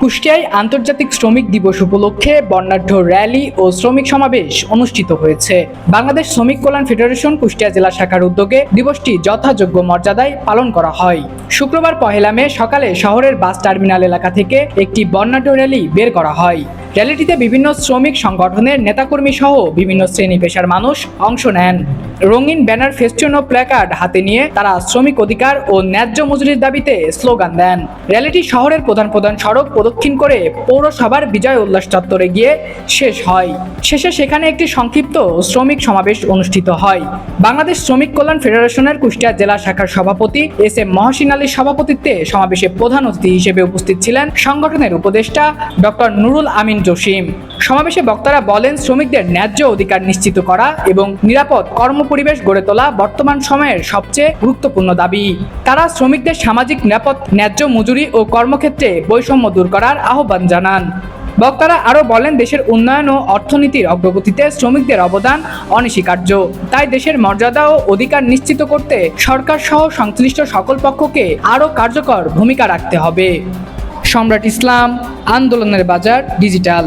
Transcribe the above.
কুষ্টিয়ায় আন্তর্জাতিক শ্রমিক দিবস উপলক্ষে বর্ণাঢ্য র্যালি ও শ্রমিক সমাবেশ অনুষ্ঠিত হয়েছে। বাংলাদেশ শ্রমিক কল্যাণ ফেডারেশন কুষ্টিয়া জেলা শাখার উদ্যোগে দিবসটি যথাযোগ্য মর্যাদায় পালন করা হয়। শুক্রবার 1 মে সকালে শহরের বাস টার্মিনাল এলাকা থেকে একটি বর্ণাঢ্য র্যালি বের করা হয়। র্যালিটিতে বিভিন্ন শ্রমিক সংগঠনের নেতাকর্মী সহ বিভিন্ন শ্রেণী পেশার মানুষ অংশ নেন। রঙিন ব্যানার, ফেস্টুন ও প্ল্যাকার্ড হাতে নিয়ে তারা শ্রমিক অধিকার ও ন্যায্য মজুরির দাবিতে স্লোগান দেন। র্যালিটি শহরের প্রধান সড়ক প্রদক্ষিণ করে পৌরসভার বিজয় উল্লাস চত্বরে গিয়ে শেষ হয়। শেষে সেখানে একটি সংক্ষিপ্ত শ্রমিক সমাবেশ অনুষ্ঠিত হয়। বাংলাদেশ শ্রমিক কল্যাণ ফেডারেশনের কুষ্টিয়া জেলা শাখার সভাপতি এস.এম. মহসিন আলীর সভাপতিত্বে সমাবেশে প্রধান অতিথি হিসেবে উপস্থিত ছিলেন সংগঠনের উপদেষ্টা ডক্টর নুরুল আমিন জসিম। সমাবেশে বক্তারা বলেন, শ্রমিকদের ন্যায্য অধিকার নিশ্চিত করা এবং নিরাপদ কর্মপরিবেশ গড়ে তোলা বর্তমান সময়ের সবচেয়ে গুরুত্বপূর্ণ দাবি। তারা শ্রমিকদের সামাজিক নিরাপদ, ন্যায্য মজুরি ও কর্মক্ষেত্রে বৈষম্য দূর করার আহ্বান জানান। বক্তারা আরও বলেন, দেশের উন্নয়ন ও অর্থনীতির অগ্রগতিতে শ্রমিকদের অবদান অনস্বীকার্য। তাই দেশের মর্যাদা ও অধিকার নিশ্চিত করতে সরকার সহ সংশ্লিষ্ট সকল পক্ষকে আরও কার্যকর ভূমিকা রাখতে হবে। সম্রাট ইসলাম, আন্দোলনের বাজার, ডিজিটাল।